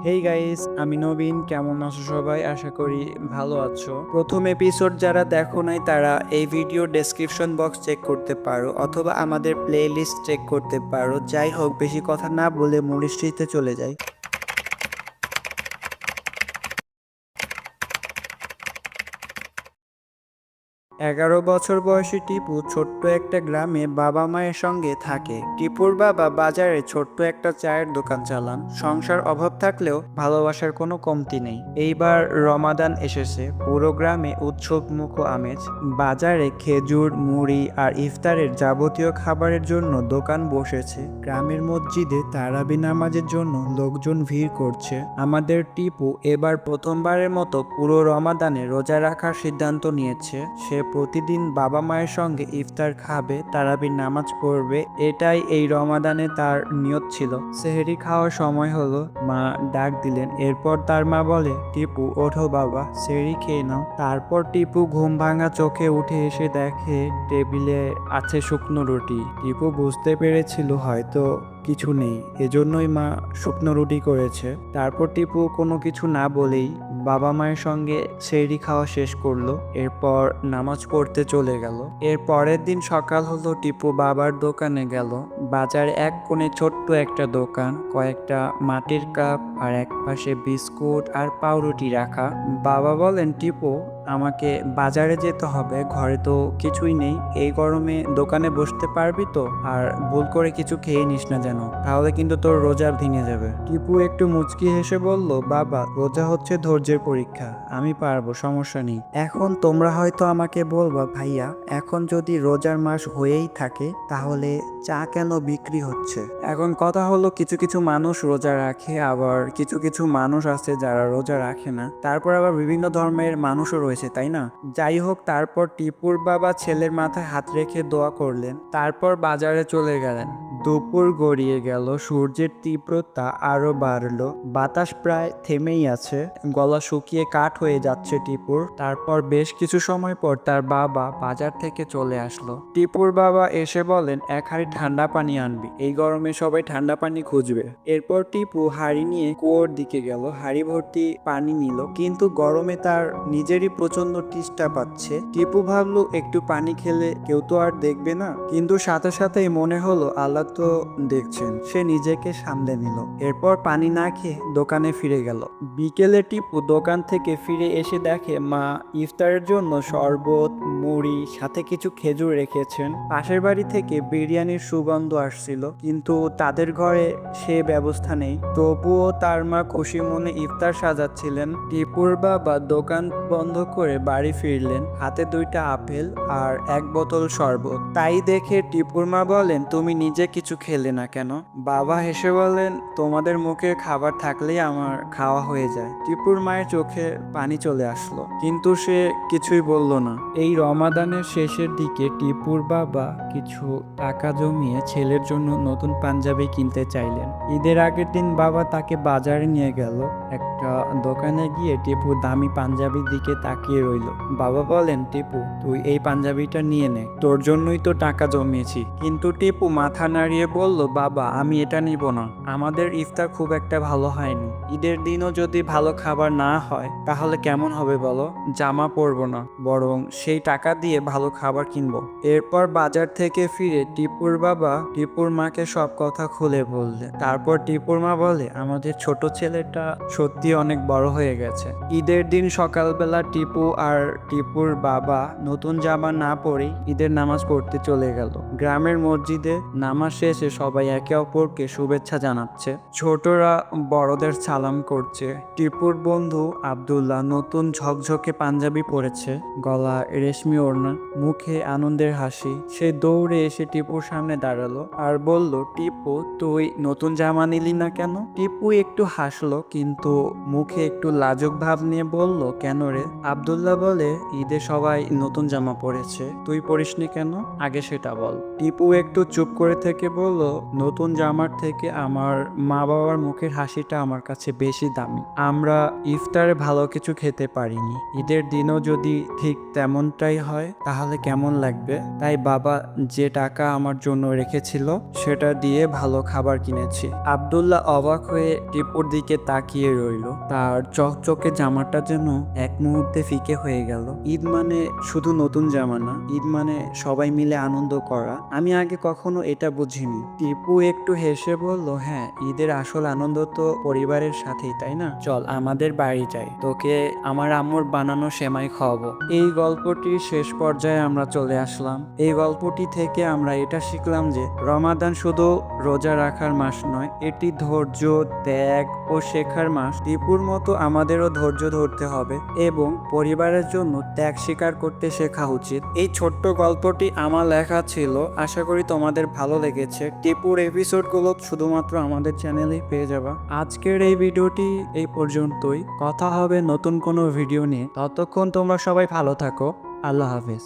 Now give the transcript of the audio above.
Hey guys, আমি নবীন। কেমন আছো সবাই? আশা করি ভালো আছো। প্রথম এপিসোড যারা দেখো নাই তারা এই ভিডিও ডেসক্রিপশন বক্স চেক করতে পারো অথবা আমাদের প্লে লিস্ট চেক করতে পারো। যাই হোক, বেশি কথা না বলে মূল স্টোরিতে চলে যাই। 11 বছর বয়সী টিপু ছোট্ট একটা গ্রামে বাবা মায়ের সঙ্গে থাকে। টিপুর বাবা বাজারে ছোট্ট একটা চায়ের দোকান চালান। সংসার অভাব থাকলেও ভালোবাসার কোনো কমতি নেই। এইবার রমাদান এসেছে, পুরো গ্রামে উৎসব মুখ আমেজ। বাজারে খেজুর, মুড়ি আর ইফতারের যাবতীয় খাবারের জন্য দোকান বসেছে। গ্রামের মসজিদে তারাবি নামাজের জন্য লোকজন ভিড় করছে। আমাদের টিপু এবার প্রথমবারের মতো পুরো রমাদানে রোজা রাখার সিদ্ধান্ত নিয়েছে। সে প্রতিদিন বাবা মায়ের সঙ্গে ইফতার খাবে, তারাবির নামাজ পড়বে। এটাই এই রমাদানে তার নিয়ত ছিল। সেহরি খাওয়ার সময় হলো, মা ডাক দিলেন। এরপর তার মা বলে, টিপু ওঠো বাবা, সেহরি খেয়ে নাও। তারপর টিপু ঘুম ভাঙা চোখে উঠে এসে দেখে টেবিলে আছে শুকনো রুটি। টিপু বুঝতে পেরেছিল হয়তো কিছু নেই, এজন্যই মা শুকনো রুটি করেছে। তারপর টিপু কোনো কিছু না বলেই বাবা মায়ের সঙ্গে সেহরি খাওয়া শেষ করলো। এরপর নামাজ পড়তে চলে গেল। এর পরের দিন সকাল হলো, টিপু বাবার দোকানে গেল। বাজার এক কোণে ছোট্ট একটা দোকান, কয়েকটা মাটির কাপ আর এক পাশে বিস্কুট আর পাউরুটি রাখা। বাবা বলেন, টিপু আমাকে বাজারে যেতে হবে, ঘরে তো কিছুই নেই। এই গরমে দোকানে বসতে পারবি তো? আর ভুল করে কিছু খেয়ে নিস না যেন, তাহলে কিন্তু তোর রোজা ভেঙে যাবে। টিপু একটু মুচকি হেসে বলল, বাবা রোজা হচ্ছে ধৈর্যের পরীক্ষা, আমি পারবো, সমস্যা নেই। এখন তোমরা হয়তো আমাকে বলবা, ভাইয়া এখন যদি রোজার মাস হয়েই থাকে তাহলে চা কেন বিক্রি হচ্ছে? এখন কথা হলো, কিছু কিছু মানুষ রোজা রাখে, আবার কিছু কিছু মানুষ আছে যারা রোজা রাখে না। তারপর আবার বিভিন্ন ধর্মের মানুষও রয়েছে, তাই না? যাই হোক, তারপর টিপুর বাবা ছেলের মাথায় হাত রেখে দোয়া করলেন। তারপর বাজারে চলে গেলেন। দুপুর গড়িয়ে গেল, সূর্যের তীব্রতা আরো বাড়লো। বাতাস প্রায় থেমেই আছে, গলা শুকিয়ে কাঠ হয়ে যাচ্ছে টিপুর। তারপর বেশ কিছু সময় পর তার বাবা বাজার থেকে চলে আসলো। টিপুর বাবা এসে বলেন, এক হাঁড়ি ঠান্ডা পানি আনবি, এই গরমে সবাই ঠান্ডা পানি খুঁজবে। এরপর টিপু হাঁড়ি নিয়ে কুয়োর দিকে গেল, হাঁড়ি ভর্তি পানি নিল, কিন্তু গরমে তার নিজেরই প্রচন্ড তৃষ্ণা পাচ্ছে। টিপু ভাবলো একটু পানি খেলে কেউ তো আর দেখবে না, কিন্তু সাথে সাথেই মনে হলো আল্লাহ তো দেখছেন। সে নিজেকে সামলে নিল। এরপর পানি না খেয়ে দোকানে ফিরে গেল। বিকেলে টিপু দোকান থেকে ফিরে এসে দেখে মা ইফতারের জন্য শরবত, মুড়ি সাথে কিছু খেজুর রেখেছেন। পাশের বাড়ি থেকে বিরিয়ানির সুগন্ধ আসছিল, কিন্তু তাদের ঘরে সে ব্যবস্থা নেই। তবুও তার মা খুশি মনে ইফতার সাজাচ্ছিলেন। টিপুর বাবা দোকান বন্ধ করে বাড়ি ফিরলেন, হাতে 2টা আপেল আর এক বোতল শরবত। তাই দেখে টিপুর মা বলেন, তুমি নিজে কিছু খেলে না কেন? বাবা হেসে বলেন, তোমাদের মুখে খাবার থাকলেই আমার খাওয়া হয়ে যায়। টিপুর মায়ের চোখে পানি চলে আসলো, কিন্তু সে কিছুই বলল না। এই রমাদানের শেষের দিকে টিপুর বাবা কিছু টাকা জমিয়ে ছেলের জন্য নতুন পাঞ্জাবি কিনতে চাইলেন। ঈদের আগের দিন বাবা তাকে বাজারে নিয়ে গেল। একটা দোকানে গিয়ে টিপু দামি পাঞ্জাবির দিকে তাকিয়ে রইল। বাবা বলেন, টিপু তুই এই পাঞ্জাবিটা নিয়ে নে, তোর জন্যই তো টাকা জমিয়েছি। কিন্তু টিপু মাথা নাড়িয়ে বলল, বাবা আমি এটা নিব না, আমাদের ইফতার খুব একটা ভালো হয়নি। ঈদের দিনও যদি ভালো খাবার না হয় তাহলে কেমন হবে বলো? জামা পরবো না, বরং সেই টাকা দিয়ে ভালো খাবার কিনবো। এরপর বাজার থেকে ফিরে টিপুর বাবা টিপুর মাকে সব কথা খুলে বললেন। তারপর টিপুর মা বলে, আমাদের ছোট ছেলেটা সত্যি অনেক বড় হয়ে গেছে। ঈদের দিন সকালবেলা টিপু আর টিপুর বাবা নতুন জামা না পরেই ঈদের নামাজ পড়তে চলে গেল। গ্রামের মসজিদে নামাজ শেষে সবাই একে অপরকে শুভেচ্ছা জানাচ্ছে। ছোটরা বড়দের সালাম করছে। টিপুর বন্ধু আব্দুল্লাহ নতুন ঝকঝকে পাঞ্জাবি পরেছে, গলা রেশমি ওড়না, মুখে আনন্দের হাসি। সে দৌড়ে এসে টিপুর সামনে দাঁড়ালো আর বলল, টিপু তুই নতুন জামা নিলি না কেন? টিপু একটু হাসলো, কিন্তু মুখে একটু লাজুক ভাব নিয়ে বলল, কেন রে আব্দুল্লাহ বলে, ঈদে সবাই নতুন জামা পরেছে, তুই পরিসনি কেন? আগে সেটা বল। টিপু একটু চুপ করে থেকে বলল, নতুন জামার থেকে আমার মা বাবার মুখের হাসিটা আমার কাছে বেশি দামি। আমরা ইফতারে ভালো কিছু খেতে পারিনি, ঈদের দিনও যদি ঠিক তেমনটাই হয় তাহলে কেমন লাগবে? তাই বাবা যে টাকা আমার জন্য রেখেছিল সেটা দিয়ে ভালো খাবার কিনেছি। আব্দুল্লাহ অবাক হয়ে টিপুর দিকে তাকিয়ে রইল। তার চকচকে জামাটা যেন এক মুহূর্তে ফিকে হয়ে গেল। ঈদ মানে শুধু নতুন জামা না, ঈদ মানে সবাই মিলে আনন্দ করা। আমি আগে কখনো এটা বুঝিনি। টিপু একটু হেসে বলল, হ্যাঁ, ঈদের আসল আনন্দ তো পরিবারের সাথেই, তাই না? চল আমাদের বাড়ি যাই, তোকে আমার আম্মুর বানানো সেমাই খাওয়াবো। এই গল্পটির শেষ পর্যায়ে আমরা চলে আসলাম। এই গল্পটি থেকে আমরা এটা শিখলাম যে রমাদান শুধু রোজা রাখার মাস নয়, এটি ধৈর্য, ত্যাগ ও শেখার মাস। টিপুর মতো আমাদেরও ধৈর্য ধরতে হবে এবং পরিবারের জন্য ত্যাগ স্বীকার করতে শেখা উচিত। এই ছোট্ট গল্পটি আমার লেখা ছিল, আশা করি তোমাদের ভালো লেগেছে। টিপুর এপিসোডগুলো শুধুমাত্র আমাদের চ্যানেলেই পেয়ে যাবা। আজকের এই ভিডিওটি এই পর্যন্তই। কথা হবে নতুন কোনো ভিডিও নিয়ে। ততক্ষণ তোমরা সবাই ভালো থাকো। আল্লাহ হাফেজ।